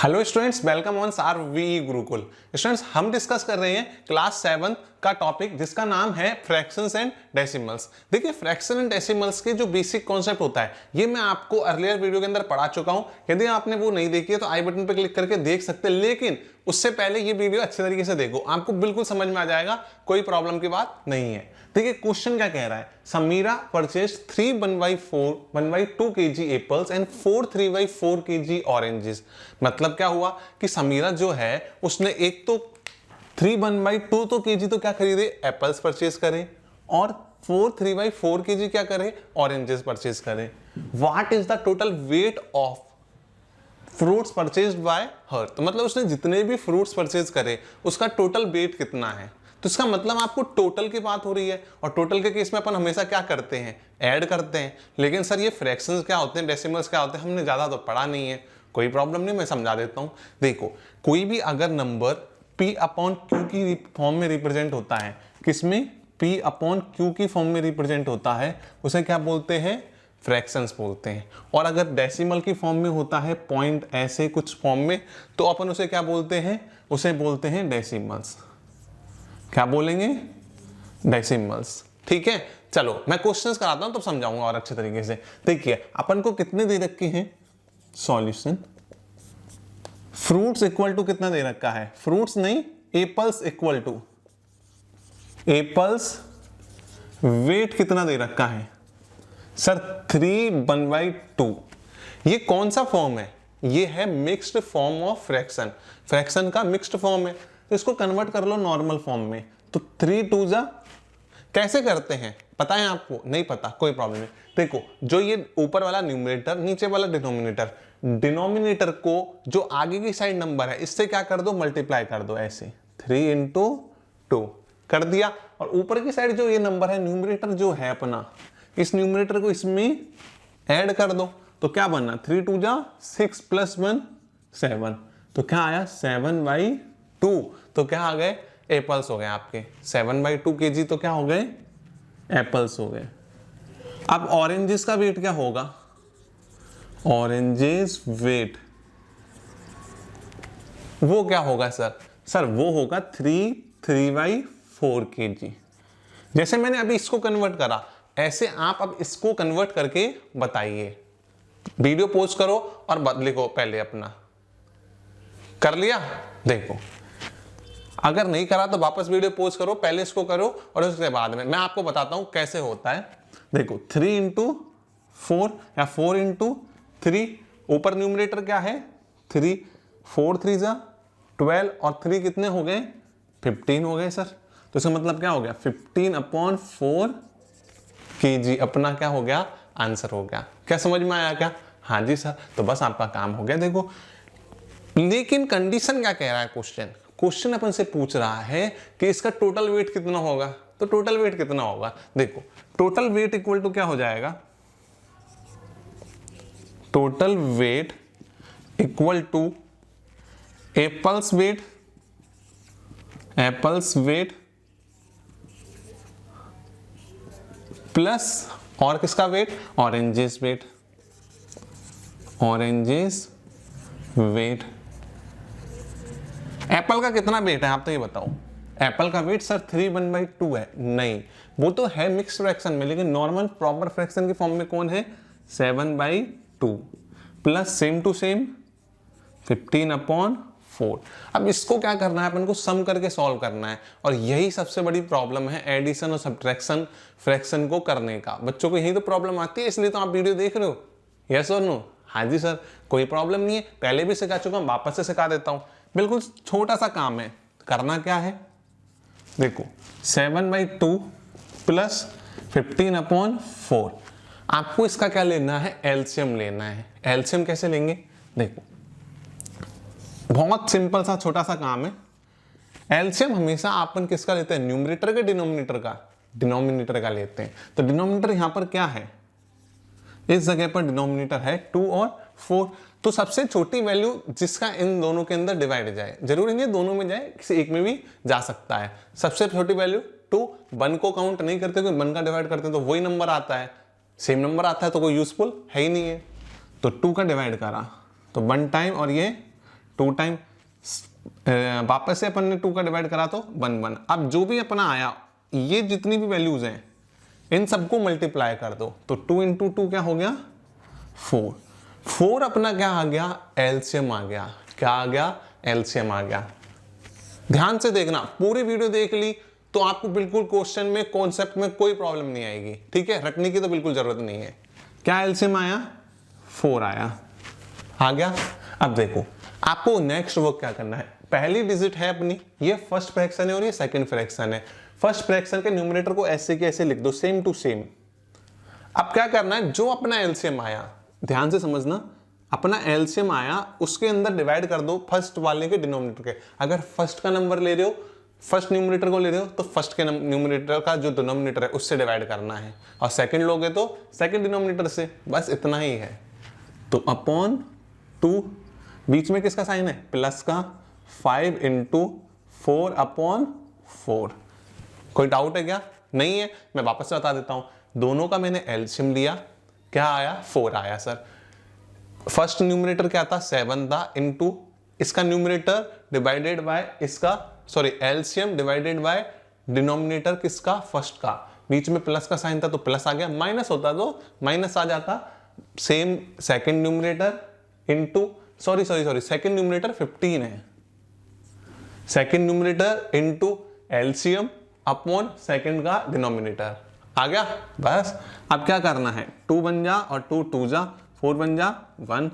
Hello students, welcome on सार we Gurukul. Students, हम discuss कर रहे हैं क्लास 7 का टॉपिक जिसका नाम है फ्रैक्शंस एंड डेसिमल्स। देखिए, फ्रैक्शन एंड डेसिमल्स के जो बेसिक कॉन्सेप्ट होता है ये मैं आपको अर्लियर वीडियो के अंदर पढ़ा चुका हूं। यदि आपने वो नहीं देखी है तो आई बटन पर क्लिक करके देख सकते हैं, लेकिन उससे पहले ये वीडियो अच्छे तरीके से देखो, आपको बिल्कुल समझ में आ जाएगा, कोई प्रॉब्लम की बात नहीं है। देखिए, क्वेश्चन क्या कह रहा है, Sameera purchase 3 1/2 kg apples and 4 3/4 kg oranges. मतलब क्या हुआ कि समीरा जो है उसने एक तो 3 1/2 तो kg तो क्या खरीदे, एप्पल्स परचेज करें, और 4 3/4 kg क्या करे, ऑरेंजेस परचेज करें। What is the total weight of fruits purchased bye हर। तो मतलब उसने जितने भी फ्रूट्स परचेज करे उसका टोटल वेट कितना है। तो इसका मतलब आपको टोटल की बात हो रही है, और टोटल के केस में अपन हमेशा क्या करते हैं, ऐड करते हैं। लेकिन सर ये फ्रैक्शंस क्या होते हैं, डेसिमल्स क्या होते हैं, हमने ज़्यादा तो पढ़ा नहीं है। कोई प्रॉब्लम नहीं, मैं समझा देता हूँ। देखो, कोई भी अगर नंबर P/Q की फॉर्म में रिप्रेजेंट होता है, किसमें, P/Q की फॉर्म में रिप्रेजेंट होता है, उसे क्या बोलते हैं, फ्रैक्शंस बोलते हैं। और अगर डेसिमल की फॉर्म में होता है, पॉइंट ऐसे कुछ फॉर्म में, तो अपन उसे क्या बोलते हैं, उसे बोलते हैं डेसिमल्स। क्या बोलेंगे, डेसिमल्स। ठीक है, चलो मैं क्वेश्चंस कराता हूं तब समझाऊंगा और अच्छे तरीके से। देखिए, अपन को कितने दे रखे हैं, सॉल्यूशन फ्रूट्स इक्वल टू कितना दे रखा है, फ्रूट्स नहीं, apples equal to, apples weight कितना दे रखा है सर, 3 1/2। ये कौन सा फॉर्म है, ये है mixed form of fraction. Fraction का मिक्स्ड फॉर्म है, तो इसको कन्वर्ट कर लो नॉर्मल फॉर्म में। तो 3 2 जा, कैसे करते हैं पता है आपको, नहीं पता कोई प्रॉब्लम नहीं। देखो, जो ये ऊपर वाला न्यूमरेटर, नीचे वाला डिनोमिनेटर, डिनोमिनेटर को जो आगे की साइड नंबर है इससे क्या कर दो, मल्टीप्लाई कर दो। ऐसे 3 × 2 कर दिया, और ऊपर की साइड जो ये नंबर है, न्यूमरेटर जो है अपना, इस न्यूमरेटर को इसमें ऐड कर दो। तो क्या बनना, 3 2 जा 6 + 1 7। तो क्या आया, 7/2। तो क्या आ गए, एप्पल्स हो गए आपके। 7/2 kg तो क्या हो गए, एप्पल्स हो गए। अब ऑरेंजेस का वेट क्या होगा, ऑरेंजेस वेट वो क्या होगा सर वो होगा 3 3/4 kg। जैसे मैंने अभी इसको कन्वर्ट करा, ऐसे आप अब इसको कन्वर्ट करके बताइए। वीडियो पोस्ट करो और लिखो पहले अपना, कर लिया। देखो, अगर नहीं करा तो वापस वीडियो पोस्ट करो, पहले इसको करो और उसके बाद में मैं आपको बताता हूं कैसे होता है। देखो, 3 × 4 या 4 × 3, ऊपर न्यूमरेटर क्या है 3, 4 3 जा 12, और 3 कितने हो गए, 15 हो गए सर। तो इसका मतलब क्या हो गया, 15/4 kg अपना क्या हो गया, आंसर हो गया। क्या समझ में आया क्या, हाँ जी सर। तो बस आपका काम हो गया। देखो, लेकिन कंडीशन क्या कह रहा है, क्वेश्चन अपन से पूछ रहा है कि इसका टोटल वेट कितना होगा। तो टोटल वेट कितना होगा, देखो, टोटल वेट इक्वल टू क्या हो जाएगा, total weight equal to apples weight plus और किसका वेट, ऑरेंजेस वेट, एप्पल का कितना वेट है आप तो ये बताओ। एप्पल का वेट सर 3 1/2 है, नहीं, वो तो है मिक्स फ्रैक्शन में, लेकिन नॉर्मल प्रॉपर फ्रैक्शन की फॉर्म में कौन है, 7/2 प्लस सेम टू सेम 15/4। अब इसको क्या करना है, अपन को सम करके सॉल्व करना है, और यही सबसे बड़ी प्रॉब्लम है एडिशन और सब्ट्रैक्शन फ्रैक्शन को करने का। बच्चों को यही तो प्रॉब्लम आती है, इसलिए तो आप वीडियो देख रहे हो। यस और नो, हाँ जी सर, कोई प्रॉब्लम नहीं है, पहले भी सिखा चुका हूं, वापस से सिखा देता हूं। बिल्कुल छोटा सा काम है, करना क्या है, देखो 7/2 प्लस 15/4, आपको इसका क्या लेना है, एलसीएम लेना है। एलसीएम कैसे लेंगे, देखो बहुत सिंपल सा छोटा सा काम है। एलसीएम हमेशा अपन किसका लेते हैं, न्यूमरेटर के डिनोमिनेटर का लेते हैं। तो डिनोमिनेटर यहां पर क्या है, इस जगह पर डिनोमिनेटर है 2 और 4। तो सबसे छोटी वैल्यू जिसका इन दोनों के अंदर डिवाइड जाए, जरूरी नहीं दोनों में जाए, किसी एक में भी जा सकता है। सबसे छोटी वैल्यू 2, 1 को काउंट नहीं करते, कोई 1 का डिवाइड करते हैं तो वही नंबर आता है, सेम नंबर आता है, तो कोई यूजफुल है ही नहीं है। तो 2 का डिवाइड करा तो 1 टाइम और ये 2 टाइम, वापस से अपन ने 2 का डिवाइड करा तो 1 1। अब जो भी अपना आया, ये जितनी भी वैल्यूज हैं इन सबको मल्टीप्लाई कर दो, तो 2 इंटू 2 क्या हो गया 4। 4 अपना क्या आ गया एलसीएम आ गया। क्या आ गया एलसीएम आ गया। ध्यान से देखना, पूरी वीडियो देख ली तो आपको बिल्कुल क्वेश्चन में कॉन्सेप्ट में कोई प्रॉब्लम नहीं आएगी, ठीक है, रटने की तो बिल्कुल जरूरत नहीं है। क्या एलसीएम आया 4 आया, आ गया। अब देखो आपको नेक्स्ट वर्क क्या करना है। पहली डिजिट है अपनी, ये फर्स्ट फ्रैक्शन है और ये सेकंड फ्रैक्शन है। फर्स्ट फ्रैक्शन के न्यूमरेटर को ऐसे के ऐसे लिख दो, सेम टू सेम। अब क्या करना है, जो अपना एलसीएम आया, ध्यान से समझना, अपना एलसीएम आया उसके अंदर डिवाइड कर दो फर्स्ट वाले के डिनोमिनेटर के। अगर फर्स्ट का नंबर ले रहे हो, फर्स्ट न्यूमरेटर को ले रहे हो, तो फर्स्ट के न्यूमरेटर का जो डिनोमिनेटर है उससे डिवाइड करना है, और सेकंड लोगे तो सेकंड डिनोमिनेटर से। बस इतना ही है। तो अपॉन 2, बीच में किसका साइन है प्लस का, 5 इंटू 4 अपॉन 4। कोई डाउट है क्या? नहीं है, मैं वापस से बता देता हूं। दोनों का मैंने एलसीएम लिया, क्या आया 4 आया सर। फर्स्ट न्यूमरेटर क्या था 7 था, इनटू इसका न्यूमरेटर डिवाइडेड बाय इसका, sorry LCM divided by denominator किसका फर्स्ट का, बीच में प्लस का साइन था तो प्लस आ गया, माइनस होता तो माइनस आ जाता। Same second numerator into sorry second numerator 15 है, second numerator into LCM upon second का डिनोमिनेटर आ गया। बस अब क्या करना है, 2 बन जा और 2 2 जा, 4 बन जा 1,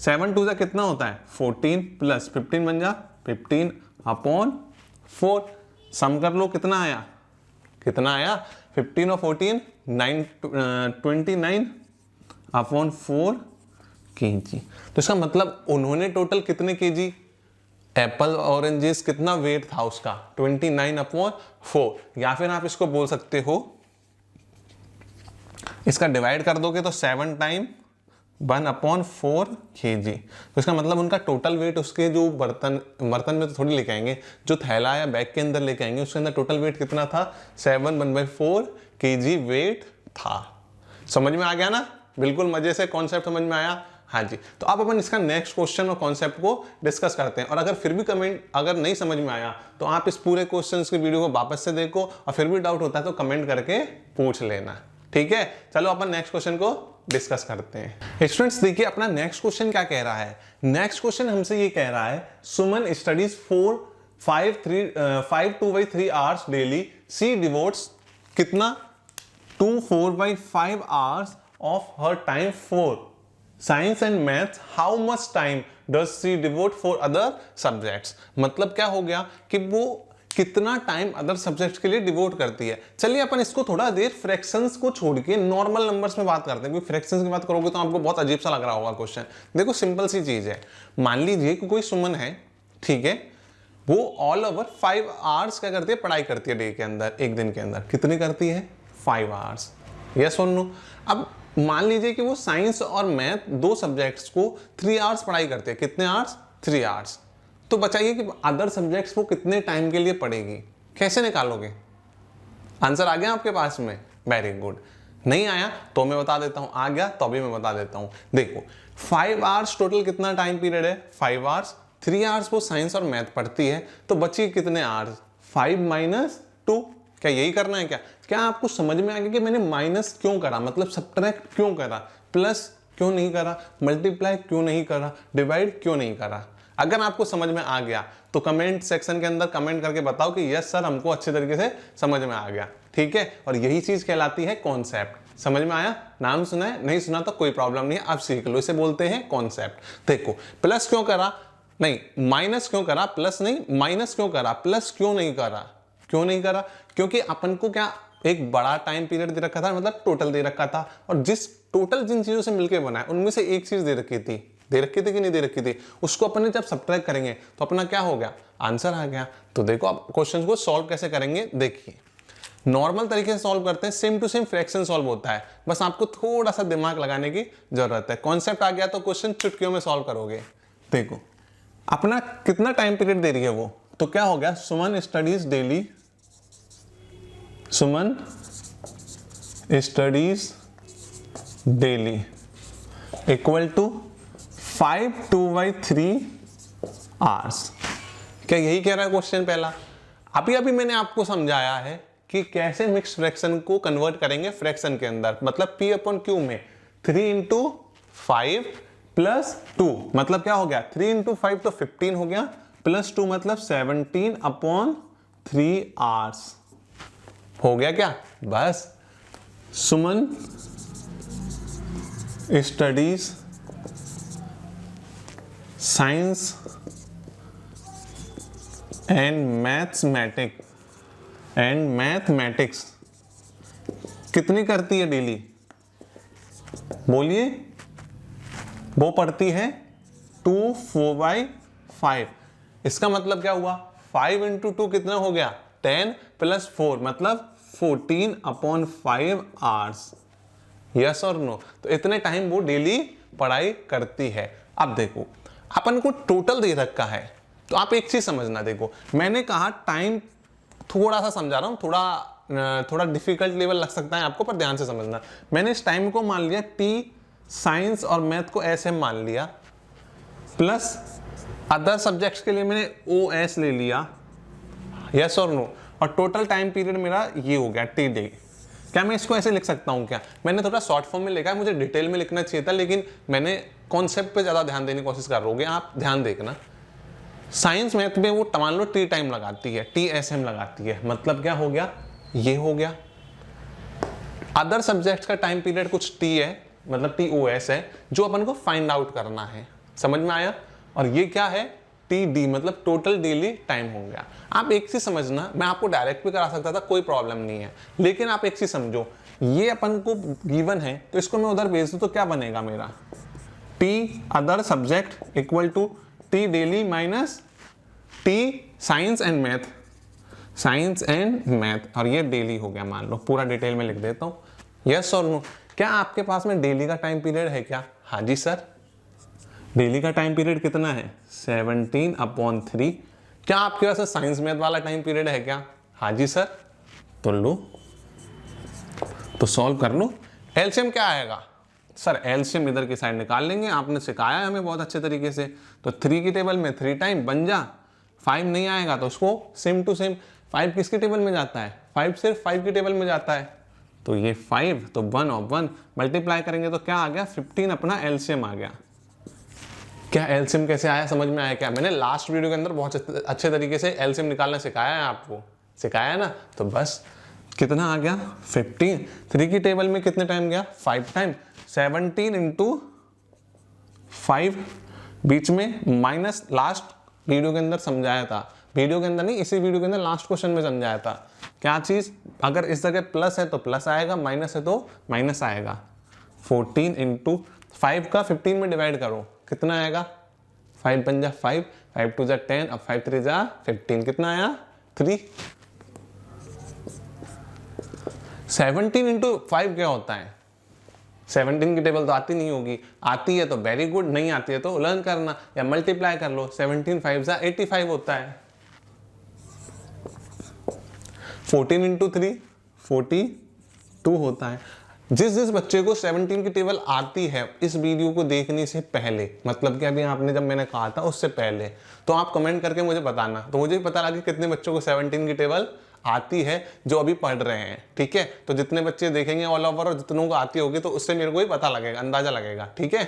7 2 जा कितना होता है 14 प्लस 15 बन जा 15 अपॉन 4। सम कर लो कितना आया 15 और 14 29 अपॉन 4 kg। तो इसका मतलब उन्होंने टोटल कितने kg, एप्पल ऑरेंजेस कितना वेट था उसका 29 अपॉन 4। या फिर आप इसको बोल सकते हो, इसका डिवाइड कर दोगे तो 7 टाइम 1 अपॉन 4 kg। तो इसका मतलब उनका टोटल वेट, उसके जो बर्तन में तो थोड़ी लेके आएंगे, जो थैला या बैग के अंदर लेके आएंगे उसके अंदर टोटल वेट कितना था 7 1/4 kg वेट था। समझ में आ गया ना, बिल्कुल मजे से कॉन्सेप्ट समझ में आया। हाँ जी, तो अब अपन इसका नेक्स्ट क्वेश्चन और कॉन्सेप्ट को डिस्कस करते हैं। और अगर फिर भी कमेंट अगर नहीं समझ में आया तो आप इस पूरे क्वेश्चंस के वीडियो को वापस से देखो, और फिर भी डाउट होता है तो कमेंट करके पूछ लेना, ठीक है। चलो अपन नेक्स्ट क्वेश्चन को डिस्कस करते हैं। स्टूडेंट्स देखिए अपना नेक्स्ट क्वेश्चन क्या कह रहा है। नेक्स्ट क्वेश्चन हमसे ये कह रहा है, सुमन स्टडीज 5 2/3 आवर्स डेली, सी डिवोट्स कितना 2 4/5 hours of her time for science and maths, how much time does she devote for other subjects. मतलब क्या हो गया कि वो कितना टाइम अदर सब्जेक्ट्स के लिए डिवोट करती है। चलिए अपन इसको थोड़ा देर फ्रैक्शंस को छोड़ के नॉर्मल नंबर्स में बात करते हैं, क्योंकि फ्रैक्शंस की बात करोगे तो आपको बहुत अजीब सा लग रहा होगा क्वेश्चन। देखो सिंपल सी चीज है, मान लीजिए कि कोई सुमन है, ठीक है, वो ऑल ओवर 5 आवर्स क्या करती है, पढ़ाई करती है डे के अंदर, एक दिन के अंदर कितनी करती है 5 आवर्स, यस और नो। अब मान लीजिए कि वो साइंस और मैथ दो सब्जेक्ट्स को 3 आवर्स पढ़ाई करते हैं, कितने आवर्स 3 आवर्स। तो बताइए कि अदर सब्जेक्ट्स वो कितने टाइम के लिए पढ़ेगी, कैसे निकालोगे? आंसर आ गया आपके पास में, वेरी गुड। नहीं आया तो मैं बता देता हूं, आ गया तो अभी मैं बता देता हूं। देखो 5 आवर्स टोटल कितना टाइम पीरियड है 5 आवर्स, 3 आवर्स वो साइंस और मैथ पढ़ती है, तो बची कितने आवर्स 5 - 2। क्या यही करना है? क्या आपको समझ में आ गया कि मैंने माइनस क्यों करा, मतलब सब्ट्रैक्ट क्यों करा, प्लस क्यों नहीं करा, मल्टीप्लाई क्यों नहीं करा, डिवाइड क्यों नहीं करा? अगर आपको समझ में आ गया तो कमेंट सेक्शन के अंदर कमेंट करके बताओ कि यस सर हमको अच्छे तरीके से समझ में आ गया, ठीक है। और यही चीज कहलाती है कॉन्सेप्ट। समझ में आया? नाम सुना है, नहीं सुना तो कोई प्रॉब्लम नहीं है, आप सीख लो, इसे बोलते हैं कॉन्सेप्ट। देखो प्लस क्यों करा, नहीं माइनस क्यों करा, प्लस नहीं माइनस क्यों करा, प्लस क्यों नहीं करा, क्यों नहीं करा? क्योंकि अपन को क्या एक बड़ा टाइम पीरियड दे रखा था, मतलब टोटल दे रखा था, और जिस टोटल जिन चीजों से मिलकर बना है उनमें से एक चीज दे रखी थी कि नहीं दे रखी थी, उसको अपन ने जब सब्ट्रैक्ट करेंगे तो अपना क्या हो गया, आंसर आ गया। तो देखो आप क्वेश्चन को सॉल्व कैसे करेंगे, देखिए नॉर्मल तरीके से सॉल्व करते हैं, same to same fraction solve होता है, बस आपको थोड़ा सा दिमाग लगाने की जरूरत है। कॉन्सेप्ट आ गया तो क्वेश्चन चुटकियों में सॉल्व करोगे। देखो अपना कितना टाइम पीरियड दे रही है वो, तो क्या हो गया, Suman studies daily, Suman studies daily equal to 5 2/3 hours. क्या यही कह रहा है क्वेश्चन पहला? अभी अभी मैंने आपको समझाया है कि कैसे मिक्स फ्रैक्शन को कन्वर्ट करेंगे फ्रैक्शन के अंदर, मतलब P अपॉन Q में 3 इंटू 5 प्लस 2, मतलब क्या हो गया 3 इंटू 5 तो 15 हो गया, प्लस 2 मतलब 17 अपॉन 3 आवर्स हो गया। क्या बस सुमन स्टडीज साइंस एंड मैथमेटिक्स कितनी करती है डेली? बोलिए। वो पढ़ती है 2 4/5। इसका मतलब क्या हुआ 5 इंटू 2 कितना हो गया 10 प्लस 4 मतलब 14 अपॉन 5 आवर्स। यस और नो? तो इतने टाइम वो डेली पढ़ाई करती है। अब देखो अपन को टोटल दे रखा है, तो आप एक चीज समझना। देखो मैंने कहा टाइम थोड़ा सा समझा रहा हूं, थोड़ा डिफिकल्ट लेवल लग सकता है आपको, पर ध्यान से समझना। मैंने इस टाइम को मान लिया टी, साइंस और मैथ को ऐसे मान लिया, प्लस अदर सब्जेक्ट्स के लिए मैंने OS ले लिया। यस और नो? और टोटल टाइम पीरियड मेरा ये हो गया टी डे। क्या मैं इसको ऐसे लिख सकता हूँ? क्या मैंने थोड़ा शॉर्ट फॉर्म में लिखा है, मुझे डिटेल में लिखना चाहिए था, लेकिन मैंने कॉन्सेप्ट पे ज़्यादा ध्यान देने की कोशिश कर रहे हो। आप ध्यान देखना, साइंस मैथ में वो मान लो टी टाइम लगाती है, TSM लगाती है, मतलब क्या हो गया ये हो गया। अदर सब्जेक्ट्स का टाइम पीरियड कुछ टी है, मतलब TOS है, जो अपन को फाइंड आउट करना है। समझ में आया? और ये क्या है TD, मतलब टोटल डेली टाइम हो गया। आप एक चीज समझना, मैं आपको डायरेक्ट भी करा सकता था, कोई प्रॉब्लम नहीं है, लेकिन आप एक चीज समझो, ये अपन को गिवन है तो इसको मैं उधर भेज दूं तो क्या बनेगा मेरा T other subject equal to T daily minus T science and math, और ये डेली हो गया। मान लो पूरा डिटेल में लिख देता हूं। यस और नो? क्या आपके पास में डेली का टाइम पीरियड है क्या? हाँ जी सर। डेली का टाइम पीरियड कितना है 17 अपॉन 3। क्या आपके पास साइंस मैथ वाला टाइम पीरियड है क्या? हाँ जी सर। तो लो, तो सॉल्व कर लो। एलसीएम क्या आएगा सर? एलसीएम इधर की साइड निकाल लेंगे, आपने सिखाया है हमें बहुत अच्छे तरीके से। तो 3 की टेबल में 3 टाइम बन जा, 5 नहीं आएगा तो उसको सेम टू सेम। 5 किसकी टेबल में जाता है? 5 सिर्फ 5 की टेबल में जाता है, तो ये 5, तो 1 और 1 मल्टीप्लाई करेंगे तो क्या आ गया 15 अपना एलसीएम आ गया। क्या एलसीएम कैसे आया समझ में आया? क्या मैंने लास्ट वीडियो के अंदर बहुत अच्छे तरीके से एलसीएम निकालना सिखाया है आपको, सिखाया है ना? तो बस कितना आ गया 15। 3 की टेबल में कितने टाइम गया 5 टाइम, 17 इंटू 5, बीच में माइनस, लास्ट वीडियो के अंदर समझाया था, वीडियो के अंदर नहीं इसी वीडियो के अंदर लास्ट क्वेश्चन में समझाया था। क्या चीज? अगर इस जगह प्लस है तो प्लस आएगा, माइनस है तो माइनस आएगा। 14 इंटू 5 का 15 में डिवाइड करो, कितना आएगा 5 बन जा 5, 5 2 जा 10, अब 5 3 जा 15, कितना आया 3। 17 इंटू 5 क्या होता है? 17 की टेबल तो आती नहीं होगी, आती है तो वेरी गुड, नहीं आती है तो लर्न करना या मल्टीप्लाई कर लो। 17 5 जा 85 होता है। 14 इंटू 3 42 होता है। जिस बच्चे को 17 की टेबल आती है इस वीडियो को देखने से पहले, मतलब कि अभी आपने जब मैंने कहा था उससे पहले, तो आप कमेंट करके मुझे बताना, तो मुझे पता लगा कि कितने बच्चों को 17 की टेबल आती है जो अभी पढ़ रहे हैं। ठीक है, तो जितने बच्चे देखेंगे ऑल ओवर और जितनों को आती होगी तो उससे मेरे को ही पता लगेगा, अंदाजा लगेगा। ठीक है,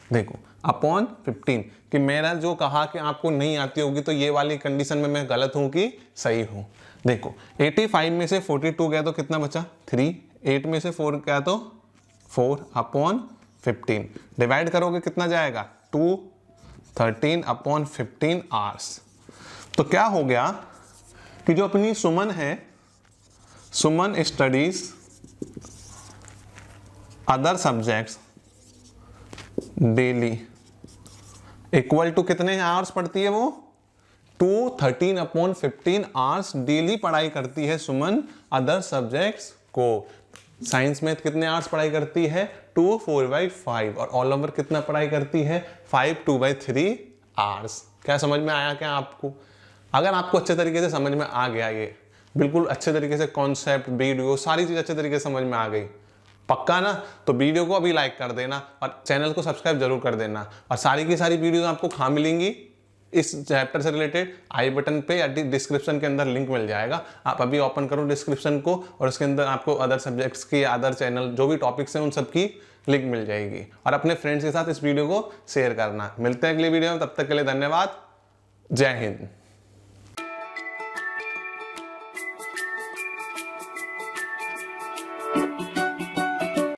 देखो अपॉन 15 कि मेरा जो कहा कि आपको नहीं आती होगी, तो ये वाली कंडीशन में मैं गलत हूं कि सही हूं। देखो 85 में से 42 गया तो कितना बचा 3, 8 में से 4 गया तो 4 अपॉन 15, डिवाइड करोगे कितना जाएगा 2, 13 अपॉन 15 आवर्स। तो क्या हो गया कि जो अपनी सुमन है, Suman studies other subjects daily equal to कितने आवर्स पढ़ती है वो 13 अपॉन 15 आवर्स डेली पढ़ाई करती है सुमन अदर सब्जेक्ट्स को। साइंस में कितने आवर्स पढ़ाई करती है 2 4/5, और ऑल ओवर कितना पढ़ाई करती है 5 2/3 आवर्स। क्या समझ में आया क्या आपको? अगर आपको अच्छे तरीके से समझ में आ गया, ये बिल्कुल अच्छे तरीके से कॉन्सेप्ट, वीडियो, सारी चीज अच्छे तरीके से समझ में आ गई, पक्का ना? तो वीडियो को अभी लाइक कर देना और चैनल को सब्सक्राइब जरूर कर देना। और सारी की सारी वीडियो आपको कहाँ मिलेंगी? इस चैप्टर से रिलेटेड आई बटन पे या डिस्क्रिप्शन के अंदर लिंक मिल जाएगा। आप अभी ओपन करो डिस्क्रिप्शन को और उसके अंदर आपको अदर सब्जेक्ट्स की, अदर चैनल जो भी टॉपिक्स हैं उन सब की लिंक मिल जाएगी। और अपने फ्रेंड्स के साथ इस वीडियो को शेयर करना। मिलते हैं अगली वीडियो में, तब तक के लिए धन्यवाद। जय हिंद।